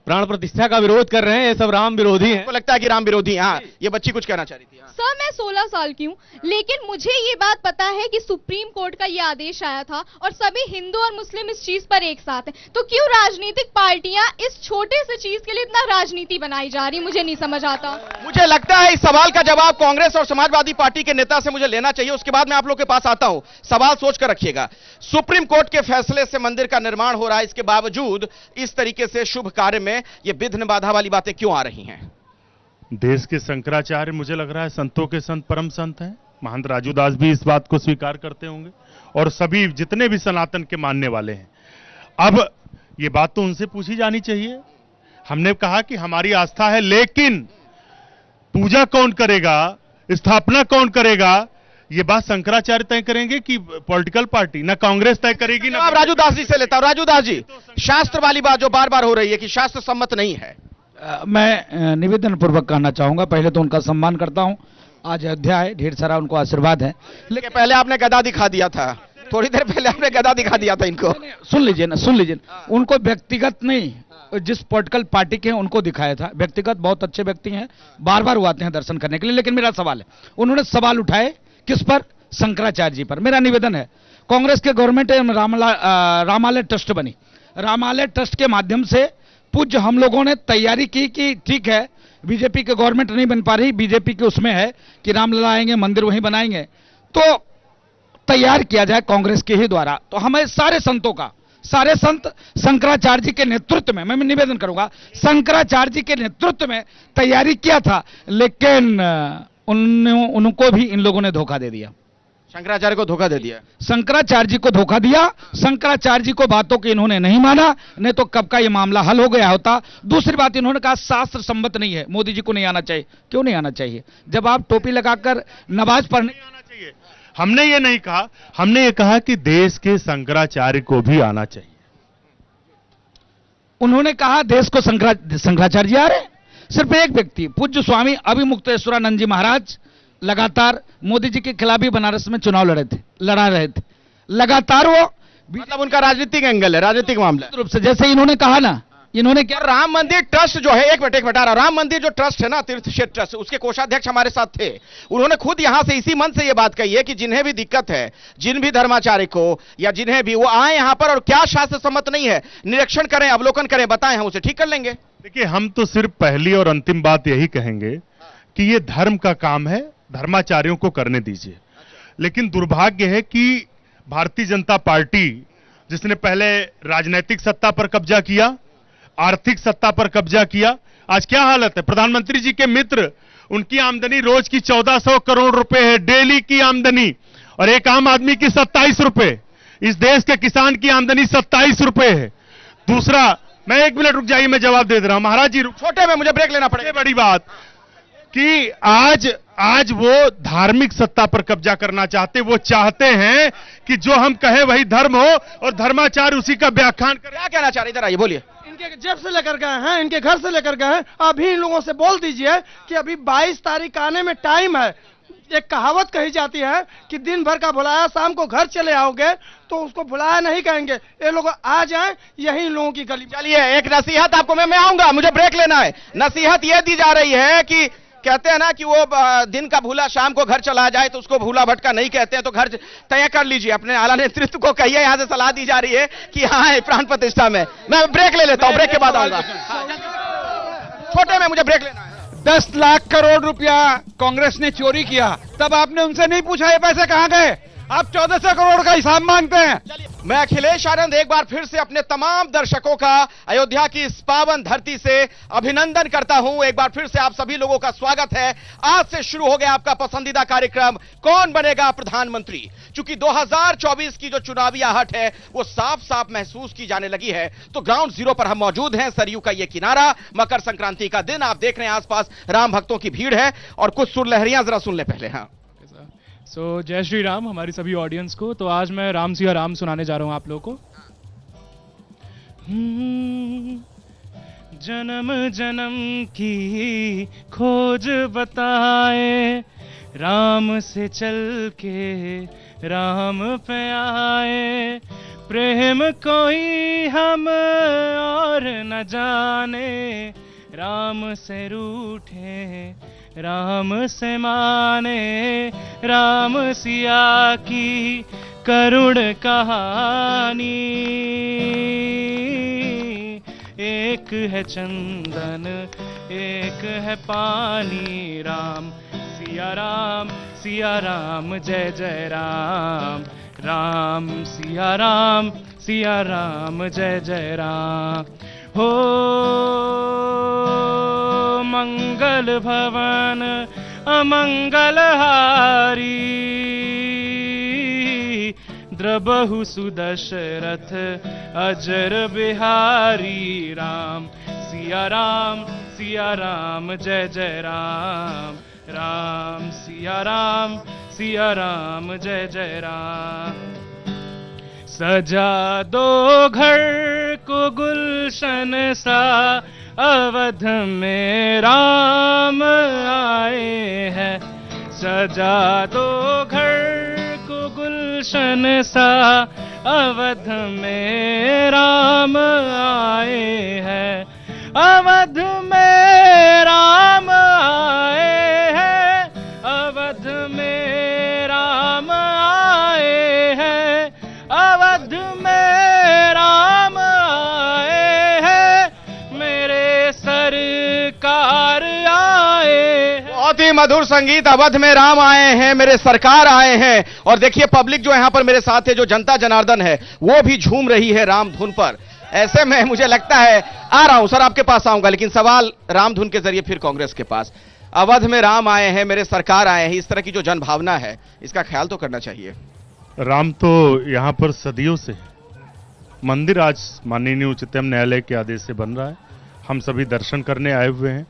X: प्राण प्रतिष्ठा का विरोध कर रहे हैं ये सब राम विरोधी हैं।
A: आपको लगता है कि राम विरोधी हैं? हाँ, ये बच्ची कुछ कहना चाह रही थी।
Y: सर, मैं 16 साल की हूँ, लेकिन मुझे ये बात पता है कि सुप्रीम कोर्ट का ये आदेश आया था और सभी हिंदू और मुस्लिम इस चीज पर एक साथ हैं। तो क्यों राजनीतिक पार्टियां इस छोटे से चीज के लिए इतना राजनीति बनाई जा रही, मुझे नहीं समझ आता।
A: मुझे लगता है इस सवाल का जवाब कांग्रेस और समाजवादी पार्टी के नेता से मुझे लेना चाहिए, उसके बाद मैं आप लोग के पास आता हूं। सवाल सोच कर रखिएगा। सुप्रीम कोर्ट के फैसले से मंदिर का निर्माण हो रहा है, इसके बावजूद इस तरीके से शुभ कार्य में ये विघ्न बाधा वाली बातें क्यों आ रही हैं?
T: देश के शंकराचार्य मुझे लग रहा है संतों के संत परम संत हैं। महंत राजू दास भी इस बात को स्वीकार करते होंगे और सभी जितने भी सनातन के मानने वाले हैं। अब ये बात तो उनसे पूछी जानी चाहिए हमने कहा कि हमारी आस्था है, लेकिन पूजा कौन करेगा, स्थापना कौन करेगा, ये बात शंकराचार्य तय करेंगे कि पॉलिटिकल पार्टी? ना कांग्रेस तय करेगी ना।
A: अब राजू दास जी से लेता हूं। राजू दास जी, शास्त्र वाली बात जो बार बार हो रही है कि शास्त्र सम्मत नहीं है,
M: मैं निवेदन पूर्वक कहना चाहूंगा, पहले तो उनका सम्मान करता हूं, आज अयोध्या है, ढेर सारा उनको आशीर्वाद है,
A: लेकिन पहले आपने गदा दिखा दिया था, थोड़ी देर पहले आपने गदा दिखा दिया था इनको।
M: सुन लीजिए ना, सुन लीजिए, उनको व्यक्तिगत नहीं, जिस पॉलिटिकल पार्टी के हैं उनको दिखाया था। व्यक्तिगत बहुत अच्छे व्यक्ति हैं, बार बार वो आते हैं दर्शन करने के लिए, लेकिन मेरा सवाल है, उन्होंने सवाल उठाए किस पर? शंकराचार्य जी पर। मेरा निवेदन है, कांग्रेस के गवर्नमेंट रामालय ट्रस्ट बनी, रामालय ट्रस्ट के माध्यम से पूज्य हम लोगों ने तैयारी की कि ठीक है बीजेपी के गवर्नमेंट नहीं बन पा रही, बीजेपी के उसमें है कि रामलला आएंगे, मंदिर वहीं बनाएंगे, तो तैयार किया जाए कांग्रेस के ही द्वारा। तो हमें सारे संतों का, सारे संत शंकराचार्य जी के नेतृत्व में, मैं निवेदन करूंगा, शंकराचार्य जी के नेतृत्व में तैयारी किया था, लेकिन उनको भी इन लोगों ने धोखा दे दिया।
A: शंकराचार्य को धोखा दे दिया,
M: शंकराचार्य जी को धोखा दिया, शंकराचार्य जी को बातों की इन्होंने नहीं माना, नहीं तो कब का ये मामला हल हो गया होता। दूसरी बात, इन्होंने कहा शास्त्र संबद्ध नहीं है, मोदी जी को नहीं आना चाहिए। क्यों नहीं आना चाहिए? जब आप टोपी लगाकर नमाज पढ़ने
T: आना चाहिए। हमने ये नहीं कहा, हमने ये कहा कि देश के शंकराचार्य को भी आना चाहिए।
M: उन्होंने कहा देश को शंकराचार्य जी आ रहे, सिर्फ एक व्यक्ति पूज्य स्वामी अभिमुक्तेश्वरानंद जी महाराज लगातार मोदी जी के खिलाफ ही बनारस में चुनाव लड़ा रहे थे लगातार। वो
A: मतलब उनका राजनीतिक एंगल है, राजनीतिक मामला
M: रूप से, जैसे इन्होंने कहा ना, इन्होंने क्या,
A: राम मंदिर ट्रस्ट जो है, एक मिनट आ रहा, राम मंदिर जो ट्रस्ट है ना, तीर्थ क्षेत्र ट्रस्ट, उसके कोषाध्यक्ष हमारे साथ थे, उन्होंने खुद यहां से इसी मन से ये बात कही है कि जिन्हें भी दिक्कत है, जिन भी धर्माचार्य को या जिन्हें भी, वो आए यहां पर और क्या शास्त्र सम्मत नहीं है, निरीक्षण करें, अवलोकन करें, बताएं, हम उसे ठीक कर लेंगे।
T: देखिए, हम तो सिर्फ पहली और अंतिम बात यही कहेंगे कि ये धर्म का काम है, धर्माचार्यों को करने दीजिए। लेकिन दुर्भाग्य है कि भारतीय जनता पार्टी, जिसने पहले राजनीतिक सत्ता पर कब्जा किया, आर्थिक सत्ता पर कब्जा किया, आज क्या हालत है? प्रधानमंत्री जी के मित्र, उनकी आमदनी रोज की 1400 करोड़ रुपए है, डेली की आमदनी, और एक आम आदमी की 27 रुपए। इस देश के किसान की आमदनी 27 रुपए है। दूसरा, मैं 1 मिनट रुक जाइए, मैं जवाब दे रहा हूं महाराज जी,
A: छोटे में मुझे ब्रेक लेना पड़ेगा।
T: बड़ी बात कि आज वो धार्मिक सत्ता पर कब्जा करना चाहते, वो चाहते हैं कि जो हम कहें वही धर्म हो और धर्माचार्य उसी का व्याख्यान करें।
A: क्या कहना चाह रहे, इधर आइए, बोलिए।
R: इनके जेब से लेकर गए हैं, इनके घर से लेकर गए हैं, अभी इन लोगों से बोल दीजिए कि अभी 22 तारीख आने में टाइम है। एक कहावत कही जाती है कि दिन भर का बुलाया शाम को घर चले आओगे, तो उसको बुलाया नहीं कहेंगे, ये लोग आ जाएं यही इन लोगों की गली।
A: चलिए, एक नसीहत आपको, मैं आऊंगा, मुझे ब्रेक लेना है। नसीहत यह दी जा रही है कि कहते हैं ना कि वो दिन का भूला शाम को घर चला जाए, तो उसको भूला भटका नहीं कहते हैं, तो घर तय कर लीजिए, अपने आला नेतृत्व को कहिए, यहां से सलाह दी जा रही है कि हाँ, प्राण प्रतिष्ठा में। मैं ब्रेक ले लेता हूं, ब्रेक के बाद आऊंगा। छोटे में मुझे ब्रेक लेना है।
M: 10 लाख करोड़ रुपया कांग्रेस ने चोरी किया, तब आपने उनसे नहीं पूछा ये पैसे कहां गए? आप 1400 करोड़ का हिसाब मांगते हैं।
A: मैं अखिलेश आनंद एक बार फिर से अपने तमाम दर्शकों का अयोध्या की इस पावन धरती से अभिनंदन करता हूं। एक बार फिर से आप सभी लोगों का स्वागत है। आज से शुरू हो गया आपका पसंदीदा कार्यक्रम, कौन बनेगा प्रधानमंत्री। चूंकि 2024 की जो चुनावी आहट है वो साफ साफ महसूस की जाने लगी है, तो ग्राउंड जीरो पर हम मौजूद हैं। सरयू का ये किनारा, मकर संक्रांति का दिन, आप देख रहे हैं आसपास राम भक्तों की भीड़ है और कुछ सुरलहरियां जरा सुन ले पहले। हाँ,
C: जय श्री राम हमारी सभी ऑडियंस को। तो आज मैं राम सिया राम सुनाने जा रहा हूं आप लोगों को। जन्म जन्म की खोज बताए, राम से चल के राम पे आए, प्रेम कोई हम और न जाने, राम से रूठे राम से माने, राम सिया की करुण कहानी, एक है चंदन एक है पानी, राम सिया राम जय जय राम, राम सिया राम जय जय राम। हो मंगल भवन अमंगल हारी, द्रबहु सुदशरथ अजर बिहारी, राम सिया सिया राम जय जय राम, राम सिया राम जय जय राम। सजा दो घर को गुलशन सा, अवध में राम आए हैं। सजा दो घर को गुलशन सा, अवध में राम आए हैं। अवध में राम आए हैं, अवध में राम आए हैं, अवध में राम आए हैं, मेरे सरकार आए हैं।
A: बहुत ही मधुर संगीत, अवध में राम आए हैं, मेरे सरकार आए हैं। और देखिए पब्लिक जो यहां पर मेरे साथ है, जो जनता जनार्दन है, वो भी झूम रही है राम धुन पर। ऐसे में मुझे लगता है, आ रहा हूं सर, आपके पास आऊंगा, लेकिन सवाल राम धुन के जरिए फिर कांग्रेस के पास। अवध में राम आए हैं, मेरे सरकार आए हैं, इस तरह की जो जनभावना है, इसका ख्याल तो करना चाहिए।
T: राम तो यहाँ पर सदियों से है। मंदिर आज माननीय उच्चतम न्यायालय के आदेश से बन रहा है, हम सभी दर्शन करने आए हुए हैं।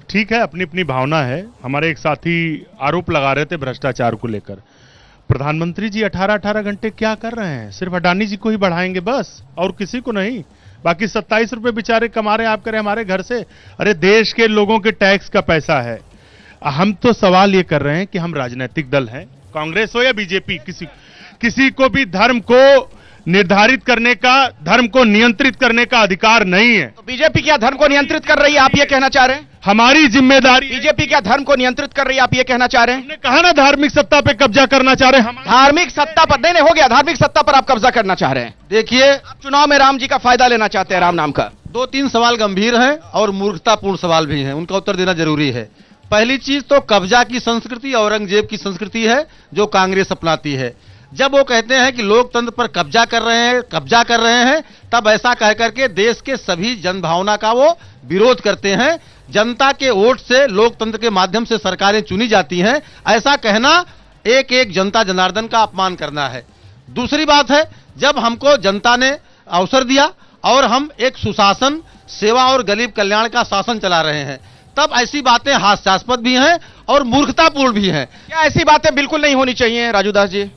T: ठीक है, अपनी अपनी भावना है। हमारे एक साथी आरोप लगा रहे थे भ्रष्टाचार को लेकर। प्रधानमंत्री जी 18-18 घंटे क्या कर रहे हैं? सिर्फ अडानी जी को ही बढ़ाएंगे बस, और किसी को नहीं। बाकी 27 रुपए बेचारे कमा रहे हैं, आप करें हमारे घर से। अरे देश के लोगों के टैक्स का पैसा है। हम तो सवाल ये कर रहे हैं कि हम राजनीतिक दल हैं, कांग्रेस हो या बीजेपी, किसी को भी धर्म को निर्धारित करने का, धर्म को नियंत्रित करने का अधिकार नहीं है।
A: तो बीजेपी क्या धर्म को नियंत्रित कर रही है, आप ये कहना चाह रहे हैं?
T: हमारी जिम्मेदारी।
A: बीजेपी क्या धर्म को नियंत्रित कर रही है, आप ये कहना चाह रहे हैं?
T: हमने कहा ना धार्मिक सत्ता पे कब्जा करना चाह रहे हैं।
A: धार्मिक सत्ता पर नहीं हो गया, धार्मिक सत्ता पर आप कब्जा करना चाह रहे हैं।
U: देखिए,
A: आप चुनाव में राम जी का फायदा लेना चाहते हैं, राम नाम का।
U: 2-3 सवाल गंभीर हैं और मूर्खतापूर्ण सवाल भी हैं, उनका उत्तर देना जरूरी है। पहली चीज तो कब्जा की संस्कृति औरंगजेब की संस्कृति है जो कांग्रेस अपनाती है। जब वो कहते हैं कि लोकतंत्र पर कब्जा कर रहे हैं, तब ऐसा कह करके देश के सभी जनभावना का वो विरोध करते हैं। जनता के वोट से लोकतंत्र के माध्यम से सरकारें चुनी जाती हैं, ऐसा कहना एक एक जनता जनार्दन का अपमान करना है। दूसरी बात है, जब हमको जनता ने अवसर दिया और हम एक सुशासन, सेवा और गरीब कल्याण का शासन चला रहे हैं, तब ऐसी बातें हास्यास्पद भी हैं और मूर्खतापूर्ण भी हैं।
A: क्या ऐसी बातें बिल्कुल नहीं होनी चाहिए राजू दास जी?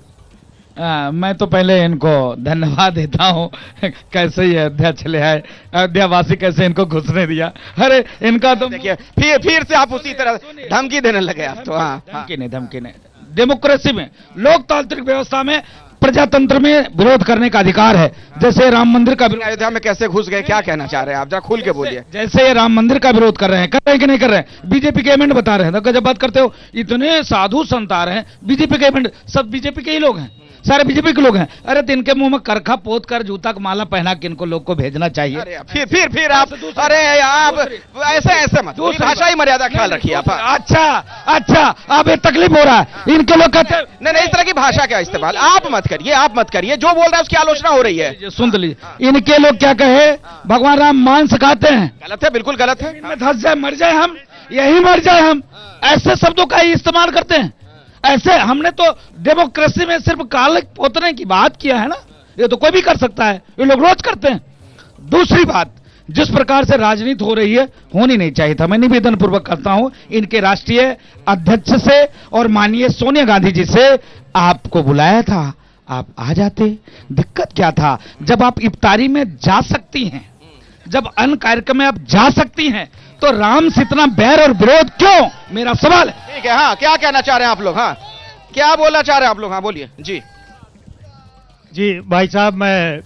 M: मैं तो पहले इनको धन्यवाद देता हूँ, कैसे ये अयोध्या चले आए, अयोध्यावासी कैसे इनको घुसने दिया। अरे इनका तो
A: देखिए फिर से आप उसी तरह धमकी देने लगे आप तो। हाँ,
M: धमकी नहीं। डेमोक्रेसी में, लोकतांत्रिक व्यवस्था में, प्रजातंत्र में विरोध करने का अधिकार है। जैसे राम मंदिर का विरोध,
A: अयोध्या में कैसे घुस गए, क्या कहना चाह रहे हैं आप? जरा खुल के बोलिए।
M: जैसे राम मंदिर का विरोध कर रहे हैं कि नहीं कर रहे हैं? बीजेपी के एजेंट बता रहे हैं, तो जब बात करते हो इतने साधु संत आ रहे हैं, बीजेपी के एजेंट सब बीजेपी के ही लोग हैं, सारे बीजेपी के लोग हैं। अरे तो इनके मुंह में करखा पोत कर जूता का माला पहना के इनको लोग को भेजना चाहिए।
A: फिर आप, अरे आप ऐसे मत, भाषाई मर्यादा ख्याल रखिए आप।
M: अच्छा अब ये तकलीफ हो रहा है, इनके लोग कहते हैं
A: नहीं, इस तरह की भाषा का इस्तेमाल आप मत करिए, जो बोल रहा है उसकी आलोचना हो रही है।
M: सुन लीजिए, इनके लोग क्या कहे, भगवान राम मांस खाते हैं,
A: गलत है, बिल्कुल गलत है।
M: इनमें धंस जाए, मर जाए हम, यही मर जाए हम, ऐसे शब्दों का ही इस्तेमाल करते हैं। ऐसे हमने तो डेमोक्रेसी में सिर्फ काले पोतने की बात किया है ना, ये तो कोई भी कर सकता है, ये लोग रोज करते हैं। दूसरी बात, जिस प्रकार से राजनीति हो रही है, होनी नहीं चाहिए था। मैं निवेदन पूर्वक करता हूं इनके राष्ट्रीय अध्यक्ष से और माननीय सोनिया गांधी जी से, आपको बुलाया था, आप आ जाते, दिक्कत क्या था? जब आप इफ्तारी में जा सकती हैं, जब अन्य कार्यक्रम में आप जा सकती हैं, तो राम से इतना बैर और विरोध क्यों? मेरा सवाल है।
A: ठीक है, हाँ, क्या कहना चाह रहे हैं आप लोग? हाँ, क्या बोलना चाह रहे हैं आप लोग? हाँ, बोलिए जी।
D: भाई साहब, मैं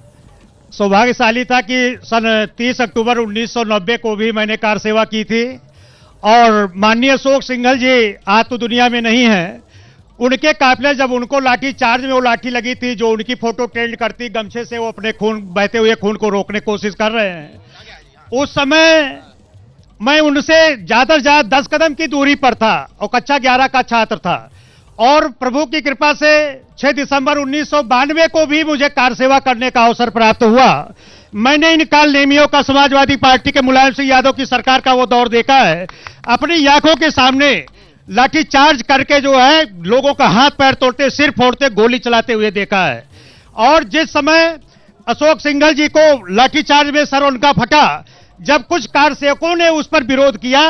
D: सौभाग्यशाली था कि सन 30 अक्टूबर 1990 को भी मैंने कार सेवा की थी, और माननीय अशोक सिंघल जी आज तो दुनिया में नहीं है, उनके काफिले जब उनको लाठी चार्ज में वो लाठी लगी थी, जो उनकी फोटो ट्रेंड करती, गमछे से वो अपने बहते हुए खून को रोकने की कोशिश कर रहे हैं। उस समय मैं उनसे ज्यादा से ज्यादा 10 कदम की दूरी पर था और कक्षा 11 का छात्र था, और प्रभु की कृपा से 6 दिसंबर 1992 को भी मुझे कार सेवा करने का अवसर प्राप्त हुआ। मैंने इन काल नेमियों का समाजवादी पार्टी के मुलायम सिंह यादव की सरकार का वो दौर देखा है, अपनी आंखों के सामने लाठी चार्ज करके जो है लोगों का हाथ पैर तोड़ते, सिर फोड़ते, गोली चलाते हुए देखा है। और जिस समय अशोक सिंघल जी को लाठी चार्ज में सर उनका फटा, जब कुछ कारसेवकों ने उस पर विरोध किया,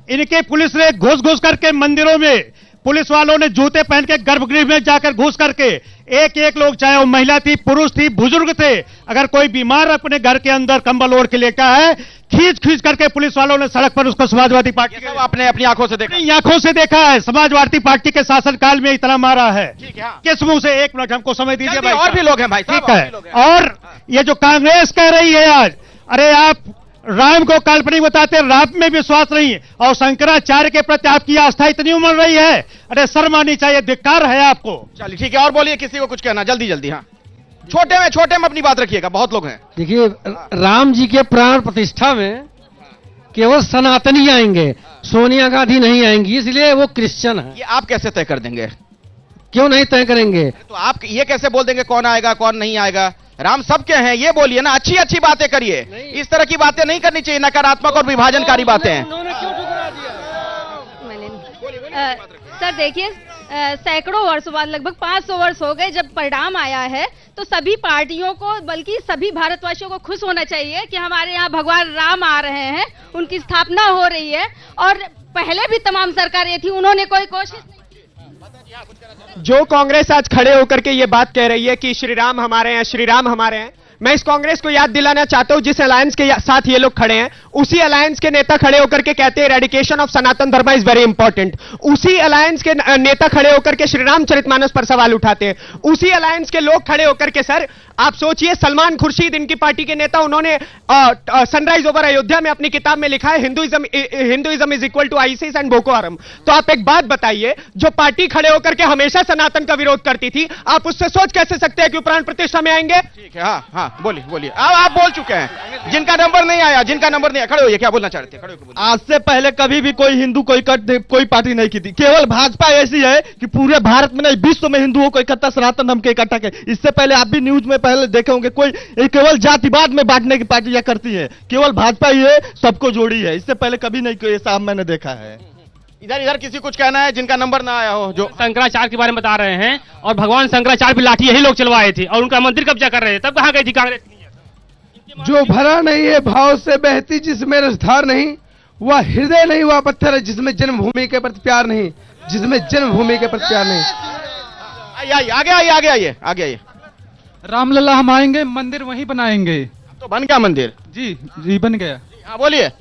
D: इनके पुलिस ने घुस घुस करके मंदिरों में, पुलिस वालों ने जूते पहन के गर्भगृह में जाकर घुस करके एक एक लोग, चाहे वो महिला थी, पुरुष थी, बुजुर्ग थे, अगर कोई बीमार अपने घर के अंदर कंबल ओढ़ के लेटा है, खींच खींच करके पुलिस वालों ने सड़क पर उसको समाजवादी पार्टी के
A: आपने अपनी आंखों से देखा?
D: आंखों से देखा है। समाजवादी पार्टी के शासनकाल में इतना मारा है। किस मुंह से? एक मिनट हमको समय दीजिए भाई।
A: और भी लोग हैं भाई साहब,
D: ठीक है। और ये जो कांग्रेस कह रही है आज, अरे आप राम को काल्पनिक बताते, राम में विश्वास नहीं है, और शंकराचार्य के प्रति आपकी आस्था इतनी उमड़ रही है, अरे शर्म आनी चाहिए, धिक्कार है आपको।
A: चलिए ठीक है, और बोलिए, किसी को कुछ कहना, जल्दी जल्दी। हाँ, छोटे में अपनी बात रखिएगा, बहुत लोग हैं।
E: देखिए, राम जी के प्राण प्रतिष्ठा में केवल सनातनी आएंगे, सोनिया गांधी नहीं आएंगी, इसलिए वो क्रिश्चियन है।
A: ये आप कैसे तय कर देंगे?
E: क्यों नहीं तय करेंगे?
A: तो आप ये कैसे बोल देंगे कौन आएगा कौन नहीं आएगा? राम सबके हैं, ये बोलिए ना, अच्छी अच्छी बातें करिए, इस तरह की बातें नहीं करनी चाहिए, नकारात्मक और विभाजनकारी बातें हैं।
P: सर देखिए, सैकड़ों वर्षों बाद, लगभग 500 वर्ष हो गए जब परिणाम आया है, तो सभी पार्टियों को, बल्कि सभी भारतवासियों को खुश होना चाहिए कि हमारे यहाँ भगवान राम आ रहे हैं, उनकी स्थापना हो रही है। और पहले भी तमाम सरकारें थी, उन्होंने कोई कोशिश नहीं।
F: जो कांग्रेस आज खड़े होकर के ये बात कह रही है कि श्री राम हमारे हैं, श्री राम हमारे हैं, मैं इस कांग्रेस को याद दिलाना चाहता हूं, जिस अलायंस के साथ ये लोग खड़े हैं, उसी अलायंस के नेता खड़े होकर के कहते हैं रेडिकेशन ऑफ सनातन धर्म इज वेरी इंपॉर्टेंट। उसी अलायंस के नेता खड़े होकर के श्री रामचरितमानस पर सवाल उठाते हैं। उसी अलायंस के लोग खड़े होकर के, सर आप सोचिए, सलमान खुर्शीद इनकी पार्टी के नेता, उन्होंने सनराइज ओवर अयोध्या में अपनी किताब में लिखा है Hinduism is equal to ISIS and Boko Haram. तो आप एक बात बताइए, जो पार्टी खड़े होकर के हमेशा सनातन का विरोध करती थी, आप उससे सोच कैसे सकते हैं कि प्राण प्रतिष्ठा में आएंगे?
A: ठीक है, हाँ बोलिए आप बोल चुके हैं, जिनका नंबर नहीं आया, खड़े होइए, क्या बोलना चाह रहे थे? खड़े होकर
U: आज से पहले कभी भी कोई हिंदू कोई पार्टी नहीं की थी। केवल भाजपा ऐसी है कि पूरे भारत में नहीं, विश्व में हिंदुओं को इकट्ठा, सनातन धर्म के इकट्ठा के। इससे पहले आप भी न्यूज में पहले देखे होंगे, कोई केवल जातिवाद में बांटने की पार्टियां करती है, केवल भाजपा ही है सबको जोड़ी है। इससे पहले कभी नहीं कोई ऐसा मैंने देखा है।
A: इधर किसी कुछ कहना है जिनका नंबर ना आया हो? जो
X: शंकराचार्य के बारे में बता रहे हैं, और भगवान शंकराचार्य भी लाठी यही लोग चलवाए थे और उनका मंदिर कब्जा कर रहे थे, तब कहां गई थी कांग्रेस?
U: जो भरा नहीं है भाव से बहती जिसमें रसधार नहीं, वह हृदय नहीं, वह पत्थर है जिसमें जन्मभूमि के प्रति प्यार नहीं, जिसमें जन्मभूमि के प्रति प्यार नहीं।
A: आगे आइए।
B: रामलला हम आएंगे, मंदिर वहीं बनाएंगे।
A: तो बन गया मंदिर?
B: जी बन गया।
A: हाँ बोलिए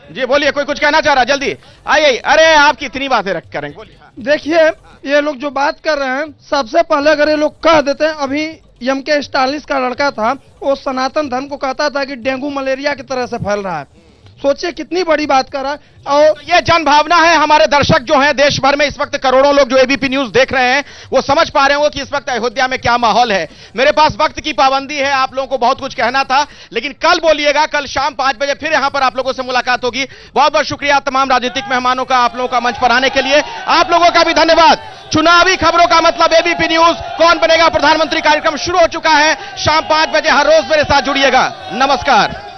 A: जी, बोलिए, कोई कुछ कहना चाह रहा, जल्दी आइए। अरे आप कितनी बातें रख करेंगे, बोलिए।
R: देखिए, ये लोग जो बात कर रहे हैं, सबसे पहले अगर ये लोग कह देते हैं, अभी एम के स्टालिन का लड़का था, वो सनातन धर्म को कहता था कि डेंगू मलेरिया की तरह से फैल रहा है। सोचिए कितनी बड़ी बात कर रहा है। और
A: ये जन भावना है। हमारे दर्शक जो हैं देश भर में, इस वक्त करोड़ों लोग जो एबीपी न्यूज देख रहे हैं, वो समझ पा रहे हो कि इस वक्त अयोध्या में क्या माहौल है। मेरे पास वक्त की पाबंदी है, आप लोगों को बहुत कुछ कहना था, लेकिन कल बोलिएगा, कल शाम 5 बजे फिर यहां पर आप लोगों से मुलाकात होगी। बहुत बहुत शुक्रिया तमाम राजनीतिक मेहमानों का, आप लोगों का मंच पर आने के लिए, आप लोगों का भी धन्यवाद। चुनावी खबरों का मतलब एबीपी न्यूज, कौन बनेगा प्रधानमंत्री कार्यक्रम शुरू हो चुका है। शाम 5 बजे हर रोज मेरे साथ जुड़िएगा। नमस्कार।